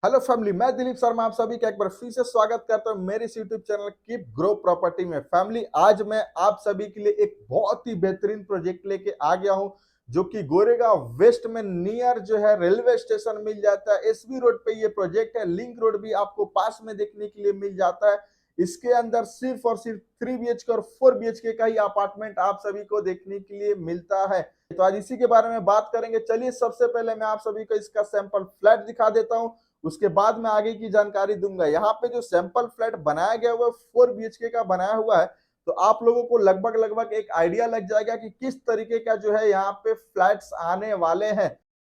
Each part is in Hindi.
हेलो फैमिली, मैं दिलीप शर्मा आप सभी का एक बार फिर से स्वागत करता हूं मेरे इस YouTube channel keep grow property में। फैमिली, आज मैं आप सभी के लिए एक बहुत ही बेहतरीन प्रोजेक्ट लेके आ गया हूं जो कि गोरेगांव वेस्ट में नियर जो है रेलवे स्टेशन मिल जाता है। एसबी रोड पे ये प्रोजेक्ट है। लिंक रोड भी आपको पास में देखने के लिए मिल जाता है। इसके अंदर सिर्फ और सिर्फ 3 BHK और 4 BHK का ही अपार्टमेंट आप सभी को देखने के लिए मिलता है। तो आज इसी के बारे में बात करेंगे। चलिए, सबसे पहले मैं आप सभी को इसका सैंपल फ्लैट दिखा देता हूं, उसके बाद मैं आगे की जानकारी दूंगा। यहाँ पे जो सैंपल फ्लैट बनाया गया हुआ है 4 BHK का बनाया हुआ है, तो आप लोगों को लगभग लगभग एक आइडिया लग जाएगा कि किस तरीके का जो है यहाँ पे फ्लैट्स आने वाले हैं।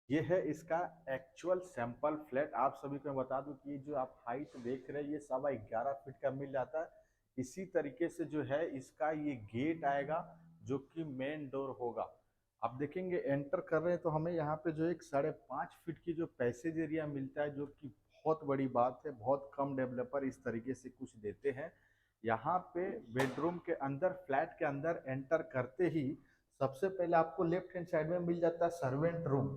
ये है इसका एक्चुअल सैंपल फ्लैट। आप सभी को मैं बता दूं कि जो आप हाइट देख रहे हैं ये 11.5 फीट का मिल जाता है। इसी तरीके से जो है इसका ये गेट आएगा जो कि मेन डोर होगा। आप देखेंगे एंटर कर रहे हैं तो हमें यहाँ पे जो एक 5.5 फीट की जो पैसेज एरिया मिलता है, जो कि बहुत बड़ी बात है। बहुत कम डेवलपर इस तरीके से कुछ देते हैं। यहाँ पे बेडरूम के अंदर, फ्लैट के अंदर एंटर करते ही सबसे पहले आपको लेफ्ट हैंड साइड में मिल जाता है servant room,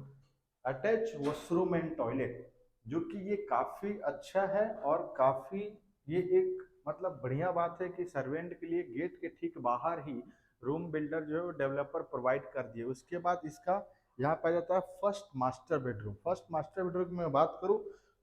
attach washroom and toilet, जो कि ये काफी अच्छा है। और काफी ये एक मतलब बढ़िया बात है कि सर्वेंट के लिए गेट के ठीक बाहर ही रूम बिल्डर जो है वो डेवलपर प्रोवाइड कर दिए। उसके बाद इसका यहाँ पे आ जाता है first master bedroom. First master bedroom की मैं बात करूँ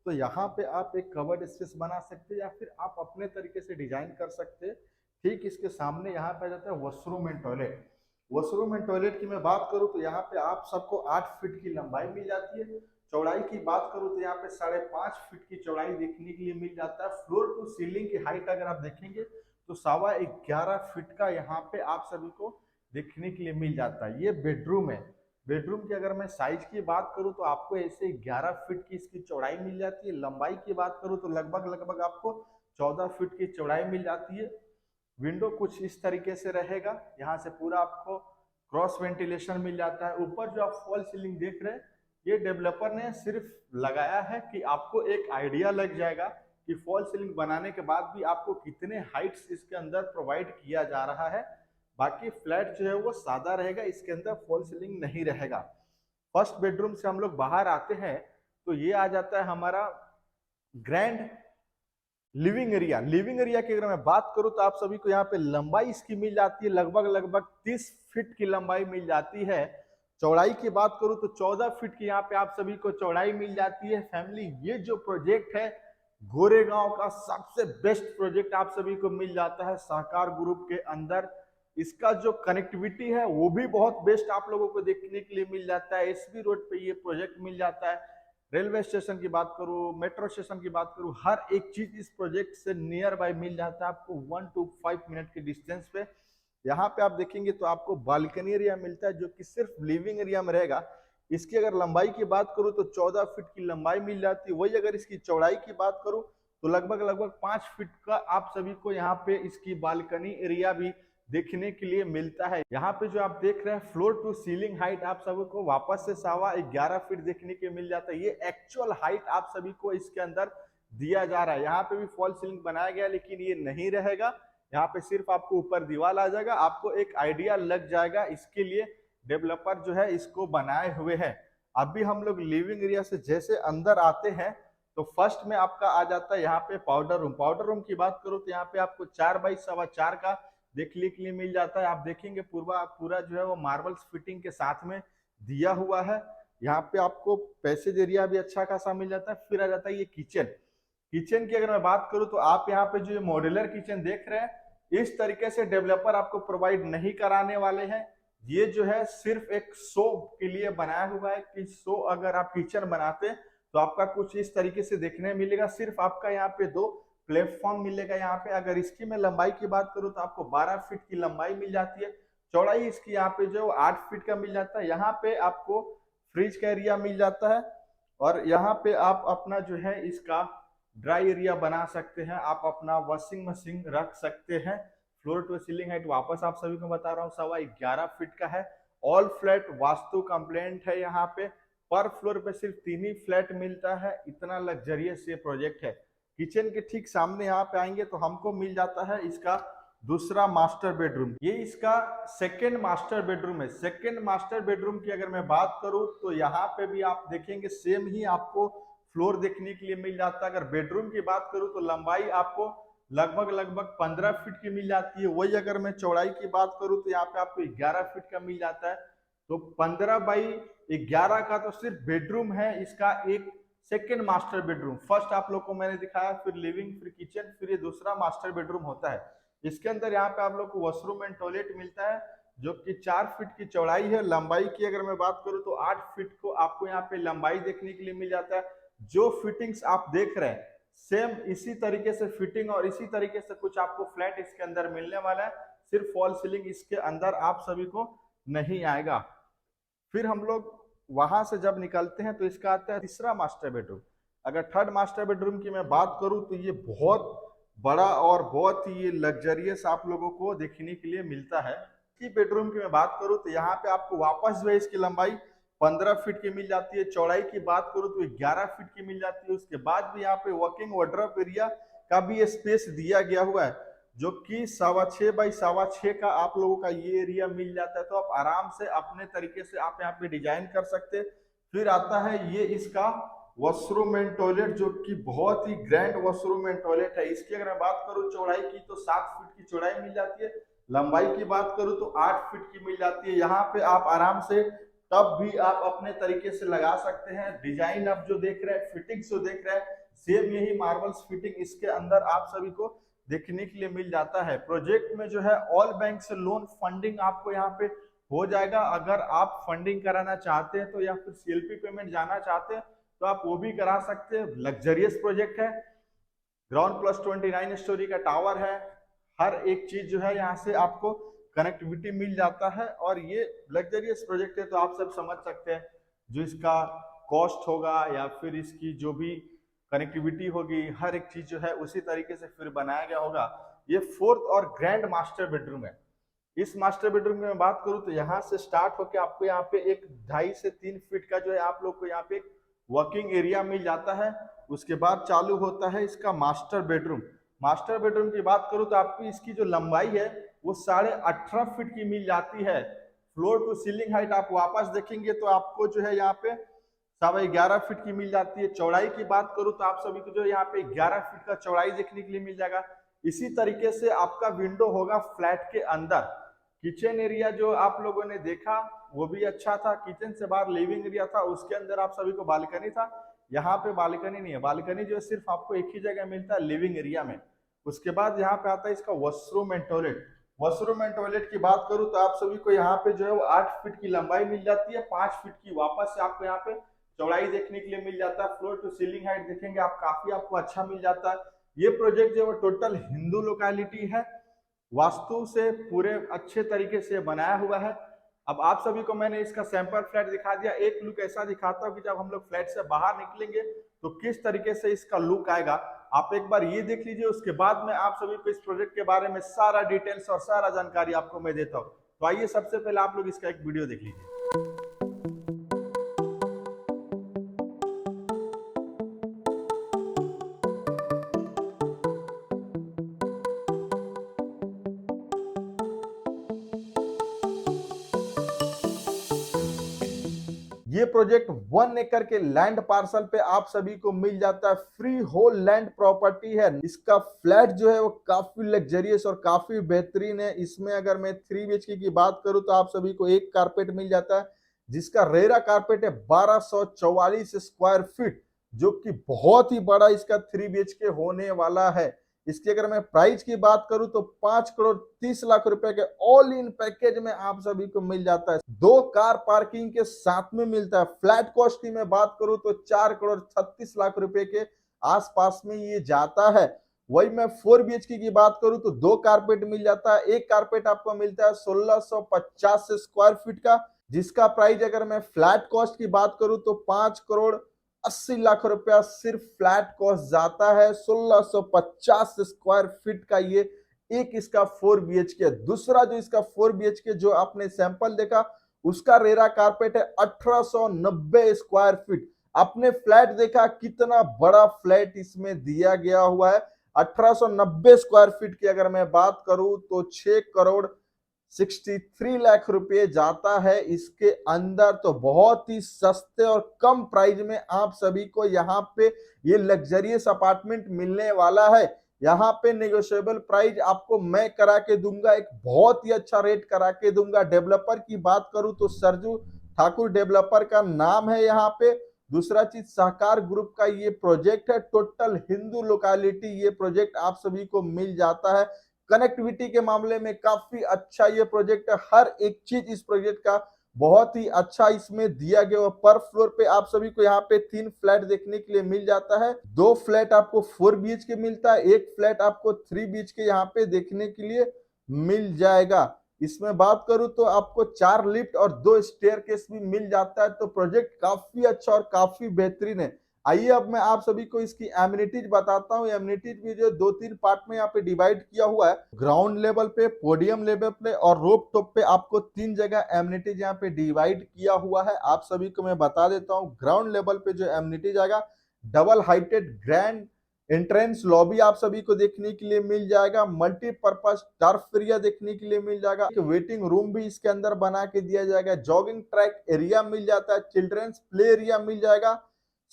तो यहाँ पे आप एक कवर्ड स्पेस बना सकते हैं या फिर आप अपने तरीके से डिजाइन कर सकते हैं। ठीक इसके सामने यहाँ पे आ जाता है washroom and toilet. Washroom and toilet की मैं बात करूँ तो यहाँ पे आप सबको 8 फीट की लंबाई मिल जाती है। चौड़ाई की बात करूँ तो यहाँ पे 5.5 फीट की चौड़ाई देखने के लिए मिल जाता है। फ्लोर टू सीलिंग की हाइट अगर आप देखेंगे तो 11.25 फीट का यहाँ पे आप सभी को देखने के लिए मिल जाता है। ये बेडरूम है। बेडरूम की अगर मैं साइज की बात करूँ तो आपको ऐसे 11 फीट की इसकी चौड़ाई मिल जाती है। लंबाई की बात करूँ तो लगभग लगभग आपको 14 फीट की चौड़ाई मिल जाती है। विंडो कुछ इस तरीके से रहेगा। यहाँ से पूरा आपको क्रॉस वेंटिलेशन मिल जाता है। ऊपर जो आप फॉल सीलिंग देख रहे हैं ये डेवलपर ने सिर्फ लगाया है कि आपको एक आइडिया लग जाएगा कि फॉल सीलिंग बनाने के बाद भी आपको कितने हाइट्स इसके अंदर प्रोवाइड किया जा रहा है। बाकी फ्लैट जो है वो सादा रहेगा, इसके अंदर फॉल सीलिंग नहीं रहेगा। फर्स्ट बेडरूम से हम लोग बाहर आते हैं तो ये आ जाता है हमारा grand living area. Living area की अगर मैं बात करूं तो आप सभी को यहाँ पे लंबाई इसकी मिल जाती है लगभग लगभग 30 फीट की लंबाई मिल जाती है। चौड़ाई की बात करूं तो 14 फीट की यहाँ पे आप सभी को चौड़ाई मिल जाती है। फैमिली, ये जो प्रोजेक्ट है गोरेगांव का सबसे बेस्ट प्रोजेक्ट आप सभी को मिल जाता है सहकार ग्रुप के अंदर। इसका जो कनेक्टिविटी है वो भी बहुत बेस्ट आप लोगों को देखने के लिए मिल जाता है। एसबी रोड पे ये प्रोजेक्ट मिल जाता है। रेलवे स्टेशन की बात करूँ, मेट्रो स्टेशन की बात करूँ, हर एक चीज इस प्रोजेक्ट से नियर बाय मिल जाता है आपको 1 to 5 मिनट के डिस्टेंस पे। यहाँ पे आप देखेंगे तो आपको बालकनी एरिया मिलता है जो कि सिर्फ लिविंग एरिया में रहेगा। इसकी अगर लंबाई की बात करूँ तो 14 फीट की लंबाई मिल जाती है। वही अगर इसकी चौड़ाई की बात करूँ तो लगभग लगभग 5 फीट का आप सभी को यहाँ पे इसकी बालकनी एरिया भी देखने के लिए मिलता है। यहाँ पे जो आप देख रहे हैं फ्लोर टू सीलिंग हाइट आप सभी को वापस से 11.25 फीट देखने के मिल जाता है। ये एक्चुअल हाइट आप सभी को इसके अंदर दिया जा रहा है। यहाँ पे भी फॉल सीलिंग बनाया गया लेकिन ये नहीं रहेगा। यहाँ पे सिर्फ आपको ऊपर दीवार आ जाएगा। आपको एक आइडिया लग जाएगा, इसके लिए डेवलपर जो है इसको बनाए हुए हैं। अभी हम लोग लिविंग एरिया से जैसे अंदर आते हैं तो फर्स्ट में आपका आ जाता है यहाँ पे पाउडर रूम। पाउडर रूम की बात करूँ तो यहाँ पे आपको 4x4 का देखने के लिए मिल जाता है। आप देखेंगे पूरा पूरा जो है वो मार्बल्स फिटिंग के साथ में दिया हुआ है। यहाँ पे आपको पैसेज एरिया भी अच्छा खासा मिल जाता है। फिर आ जाता है ये किचन। किचन की अगर मैं बात करूं तो आप यहाँ पे जो ये मॉड्यूलर किचन देख रहे हैं इस तरीके से डेवलपर आपको प्रोवाइड नहीं कराने वाले हैं। ये जो है सिर्फ एक शो के लिए बनाया हुआ है कि शो अगर आप किचन बनाते तो आपका कुछ इस तरीके से देखने मिलेगा। सिर्फ आपका यहाँ पे 2 प्लेटफॉर्म मिलेगा। यहाँ पे अगर इसकी मैं लंबाई की बात करूँ तो आपको 12 फीट की लंबाई मिल जाती है। चौड़ाई इसकी यहाँ पे जो 8 फीट का मिल जाता है। यहाँ पे आपको फ्रिज का एरिया मिल जाता है और यहाँ पे आप अपना जो है इसका ड्राई एरिया बना सकते हैं। आप अपना वॉशिंग मशीन रख सकते हैं। फ्लोर टू सीलिंग हाइट वापस आप सभी को बता रहा हूँ 11.25 फीट का है। ऑल फ्लैट वास्तु कंप्लेंट है। यहाँ पे पर फ्लोर पे सिर्फ 3 ही फ्लैट मिलता है। इतना लग्जरियस ये प्रोजेक्ट है। किचन के ठीक सामने यहाँ पे आएंगे तो हमको मिल जाता है इसका दूसरा मास्टर बेडरूम। ये इसका सेकेंड मास्टर बेडरूम है। सेकेंड मास्टर बेडरूम की अगर मैं बात करूं तो यहाँ पे भी आप देखेंगे सेम ही आपको फ्लोर देखने के लिए मिल जाता है। अगर बेडरूम की बात करूं तो लंबाई आपको लगभग 15 फीट की मिल जाती है। वही अगर मैं चौड़ाई की बात करूं तो यहाँ पे आपको 11 फीट का मिल जाता है। तो 15 बाई 11 का तो सिर्फ बेडरूम है। इसका एक सेकेंड मास्टर बेडरूम, फर्स्ट आप लोग को मैंने दिखाया, फिर लिविंग, फिर किचन, फिर ये दूसरा मास्टर बेडरूम होता है। इसके अंदर यहाँ पे आप लोग को वॉशरूम एंड टॉयलेट मिलता है जो कि 4 फीट की चौड़ाई है। लंबाई की अगर मैं बात करूं तो 8 फीट को आपको यहाँ पे लंबाई देखने के लिए मिल जाता है। जो फिटिंग्स आप देख रहे हैं सेम इसी तरीके से फिटिंग और इसी तरीके से कुछ आपको फ्लैट इसके अंदर मिलने वाला है। सिर्फ फॉल सीलिंग इसके अंदर आप सभी को नहीं आएगा। फिर हम लोग वहां से जब निकलते हैं तो इसका आता है तीसरा मास्टर बेडरूम। अगर थर्ड मास्टर बेडरूम की मैं बात करूं तो ये बहुत बड़ा और बहुत ही लग्जरियस आप लोगों को देखने के लिए मिलता है। की बेडरूम की मैं बात करूं तो यहाँ पे आपको वापस जो है इसकी लंबाई 15 फीट की मिल जाती है। चौड़ाई की बात करूं तो 11 फीट की मिल जाती है। उसके बाद भी यहाँ पे वर्किंग वार्डरोब एरिया का भी स्पेस दिया गया हुआ है जो कि 6.25 बाई 6.25 का आप लोगों का ये एरिया मिल जाता है। तो आप आराम से अपने तरीके से आप यहाँ पे डिजाइन कर सकते हैं। फिर आता है ये इसका वॉशरूम एंड टॉयलेट जो कि बहुत ही ग्रैंड वॉशरूम एंड टॉयलेट है। इसकी अगर मैं बात करूं चौड़ाई की तो 7 फीट की चौड़ाई मिल जाती है। लंबाई की बात करूं तो 8 फीट की मिल जाती है। यहाँ पे आप आराम से तब भी आप अपने तरीके से लगा सकते हैं। डिजाइन आप जो देख रहे हैं, फिटिंग्स जो देख रहे हैं, सेम यही मार्बल्स फिटिंग इसके अंदर आप सभी को देखने के लिए मिल जाता है। प्रोजेक्ट में जो है ऑल बैंक से लोन फंडिंग आपको यहाँ पे हो जाएगा। अगर आप फंडिंग कराना चाहते हैं तो या फिर सीएलपी पेमेंट जाना चाहते हैं तो आप वो भी करा सकते हैं। लग्जरियस प्रोजेक्ट है, ग्राउंड प्लस 29 स्टोरी का टावर है। हर एक चीज जो है यहाँ से आपको कनेक्टिविटी मिल जाता है और ये लग्जरियस प्रोजेक्ट है। तो आप सब समझ सकते हैं जो इसका कॉस्ट होगा या फिर इसकी जो भी कनेक्टिविटी होगी, हर एक चीज जो है उसी तरीके से फिर बनाया गया होगा। ये फोर्थ और ग्रैंड मास्टर बेडरूम है। इस मास्टर बेडरूम की मैं बात करूं तो यहाँ से स्टार्ट होकर आपको यहाँ पे एक 2.5 से 3 फीट का जो है आप लोग को यहाँ पे वर्किंग एरिया मिल जाता है। उसके बाद चालू होता है इसका मास्टर बेडरूम। मास्टर बेडरूम की बात करूं तो आपको इसकी जो लंबाई है वो 18.5 फीट की मिल जाती है। फ्लोर टू सीलिंग हाइट आप वापस देखेंगे तो आपको जो है यहाँ पे 11.25 फीट की मिल जाती है। चौड़ाई की बात करूं तो आप सभी को जो यहाँ पे 11 फीट का चौड़ाई देखने के लिए मिल जाएगा। इसी तरीके से आपका विंडो होगा फ्लैट के अंदर। किचन एरिया जो आप लोगों ने देखा वो भी अच्छा था। किचन से बाहर लिविंग एरिया था, उसके अंदर आप सभी को बालकनी था। यहाँ पे बालकनी नहीं है, बालकनी जो है सिर्फ आपको एक ही जगह मिलता है, लिविंग एरिया में। उसके बाद यहाँ पे आता है इसका washroom and toilet. Washroom and toilet की बात करूं तो आप सभी को यहाँ पे जो है वो 8 फीट की लंबाई मिल जाती है। 5 फीट की वापस से आपको यहाँ पे चौड़ाई देखने के लिए मिल जाता है। फ्लोर टू सीलिंग हाइट देखेंगे आप, काफी आपको अच्छा मिल जाता है। ये प्रोजेक्ट जो है टोटल हिंदू लोकेलिटी है, वास्तु से पूरे अच्छे तरीके से बनाया हुआ है। अब आप सभी को मैंने इसका सैंपल फ्लैट दिखा दिया। एक लुक ऐसा दिखाता हूँ कि जब हम लोग फ्लैट से बाहर निकलेंगे तो किस तरीके से इसका लुक आएगा। आप एक बार ये देख लीजिए, उसके बाद में आप सभी को इस प्रोजेक्ट के बारे में सारा डिटेल्स और सारा जानकारी आपको मैं देता हूँ। तो आइए सबसे पहले आप लोग इसका एक वीडियो देख लीजिए। ये प्रोजेक्ट 1 एकड़ के लैंड पार्सल पे आप सभी को मिल जाता है। फ्री होल लैंड प्रॉपर्टी है। इसका फ्लैट जो है वो काफी लग्जरियस और काफी बेहतरीन है। इसमें अगर मैं 3 BHK की बात करूं तो आप सभी को एक कारपेट मिल जाता है जिसका रेरा कारपेट है 1244 स्क्वायर फीट, जो कि बहुत ही बड़ा इसका 3 BHK होने वाला है। इसकी अगर मैं प्राइस की बात करूं तो 5,30,00,000 रुपए के ऑल इन पैकेज में आप सभी को मिल जाता है। 2 कार पार्किंग के साथ में मिलता है। फ्लैट कॉस्ट की मैं बात करूं तो 4,36,00,000 रुपए के आसपास में ये जाता है। वही मैं 4 BHK की बात करूं तो 2 कारपेट मिल जाता है। एक कारपेट आपको मिलता है 1650 स्क्वायर फीट का, जिसका प्राइस अगर मैं फ्लैट कॉस्ट की बात करूं तो 5,80,00,000 रुपया सिर्फ फ्लैट कॉस्ट जाता है। 1650 स्क्वायर फीट का ये एक इसका 4 BHK। दूसरा जो इसका 4 BHK जो आपने सैंपल देखा उसका रेरा कारपेट है 1890 स्क्वायर फीट। आपने फ्लैट देखा कितना बड़ा फ्लैट इसमें दिया गया हुआ है। 1890 स्क्वायर फीट की अगर मैं बात करूं तो 6 करोड़ 63 लाख रुपए जाता है इसके अंदर। तो बहुत ही सस्ते और कम प्राइस में आप सभी को यहाँ पे ये लग्जरियस अपार्टमेंट मिलने वाला है। यहाँ पे नेगोशिएबल प्राइस आपको मैं करा के दूंगा, एक बहुत ही अच्छा रेट करा के दूंगा। डेवलपर की बात करूं तो सरजू ठाकुर डेवलपर का नाम है यहाँ पे। दूसरा चीज, सहकार ग्रुप का ये प्रोजेक्ट है, टोटल हिंदू लोकेलिटी ये प्रोजेक्ट आप सभी को मिल जाता है। कनेक्टिविटी के मामले में काफी अच्छा ये प्रोजेक्ट है, हर एक चीज इस प्रोजेक्ट का बहुत ही अच्छा इसमें दिया गया है। पर फ्लोर पे आप सभी को यहाँ पे 3 फ्लैट देखने के लिए मिल जाता है। 2 फ्लैट आपको 4 BHK मिलता है, 1 फ्लैट आपको 3 BHK यहाँ पे देखने के लिए मिल जाएगा। इसमें बात करूं तो आपको 4 लिफ्ट और 2 स्टेयरकेस भी मिल जाता है। तो प्रोजेक्ट काफी अच्छा और काफी बेहतरीन है। आइए अब मैं आप सभी को इसकी एमिनिटीज बताता हूँ। एमिनिटीज भी जो 2-3 पार्ट में यहाँ पे डिवाइड किया हुआ है, ग्राउंड लेवल पे, पोडियम लेवल पे और रोप टॉप पे आपको 3 जगह एमिनिटीज यहाँ पे डिवाइड किया हुआ है। आप सभी को मैं बता देता हूँ। ग्राउंड लेवल पे जो एमिनिटीज आएगा, double heighted grand entrance lobby आप सभी को देखने के लिए मिल जाएगा। मल्टीपर्पज टर्फ एरिया देखने के लिए मिल जाएगा। एक वेटिंग रूम भी इसके अंदर बना के दिया जाएगा। जॉगिंग ट्रैक एरिया मिल जाता है। चिल्ड्रंस प्ले एरिया मिल जाएगा।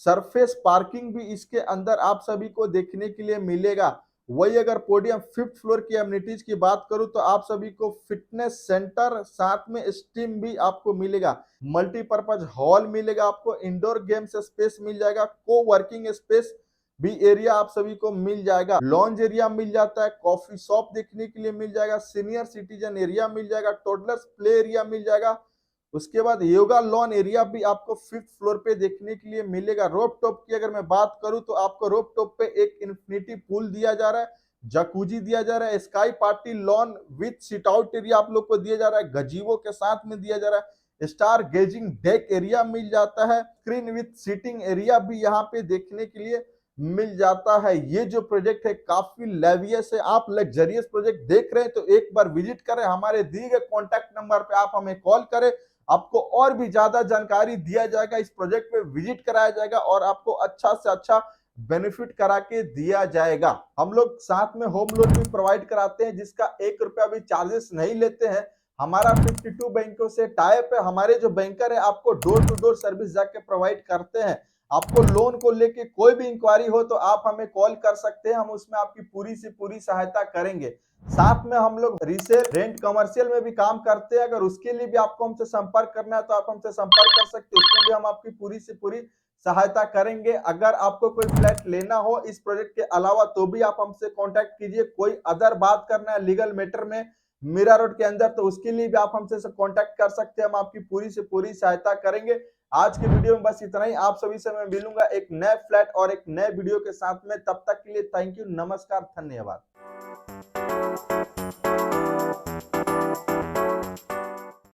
सरफेस पार्किंग भी इसके अंदर आप सभी को देखने के लिए मिलेगा। वही अगर पोडियम 5th फ्लोर की एमिनिटीज की बात करूं तो आप सभी को फिटनेस सेंटर, साथ में स्टीम भी आपको मिलेगा। मल्टीपर्पज हॉल मिलेगा आपको। इंडोर गेम्स स्पेस मिल जाएगा। को वर्किंग स्पेस भी एरिया आप सभी को मिल जाएगा। लॉन्ज एरिया मिल जाता है। कॉफी शॉप देखने के लिए मिल जाएगा। सीनियर सिटीजन एरिया मिल जाएगा। टोडलर्स प्ले एरिया मिल जाएगा। उसके बाद योगा लॉन एरिया भी आपको 5th फ्लोर पे देखने के लिए मिलेगा। रोप टॉप की अगर मैं बात करूं तो आपको रोप टॉप पे एक इन्फिनिटी पूल दिया जा रहा है, जकूजी दिया जा रहा है, sky party lawn with sit out area आप लोग को दिया जा रहा है, गजीवो के साथ में दिया जा रहा है, स्टार गेजिंग डेक एरिया मिल जाता है, स्क्रीन विथ सीटिंग एरिया भी यहाँ पे देखने के लिए मिल जाता है। ये जो प्रोजेक्ट है काफी लेवियस है। आप लग्जरियस प्रोजेक्ट देख रहे हैं तो एक बार विजिट करें। हमारे दिए गए कॉन्टैक्ट नंबर पे आप हमें कॉल करें, आपको और भी ज्यादा जानकारी दिया जाएगा। इस प्रोजेक्ट पे विजिट कराया जाएगा और आपको अच्छा से अच्छा बेनिफिट करा के दिया जाएगा। हम लोग साथ में होम लोन भी प्रोवाइड कराते हैं, जिसका 1 रुपया भी चार्जेस नहीं लेते हैं। हमारा 52 बैंकों से टाइप है। हमारे जो बैंकर है आपको डोर टू डोर सर्विस जाके प्रोवाइड करते हैं। आपको लोन को लेके कोई भी इंक्वायरी हो तो आप हमें कॉल कर सकते हैं, हम उसमें आपकी पूरी से पूरी सहायता करेंगे। साथ में हम लोग रीसेल, रेंट, कमर्शियल में भी काम करते हैं। अगर उसके लिए भी आपको हमसे संपर्क करना है तो आप हमसे संपर्क कर सकते हैं, उसमें भी हम आपकी पूरी से पूरी सहायता करेंगे। अगर आपको कोई फ्लैट लेना हो इस प्रोजेक्ट के अलावा तो भी आप हमसे कांटेक्ट कीजिए। कोई अदर बात करना है लीगल मैटर में मीरा रोड के अंदर तो उसके लिए भी आप हमसे कांटेक्ट कर सकते हैं, हम आपकी पूरी से पूरी सहायता करेंगे। आज के वीडियो में बस इतना ही। आप सभी से मैं मिलूंगा एक नए फ्लैट और एक नए वीडियो के साथ में। तब तक के लिए थैंक यू, नमस्कार, धन्यवाद।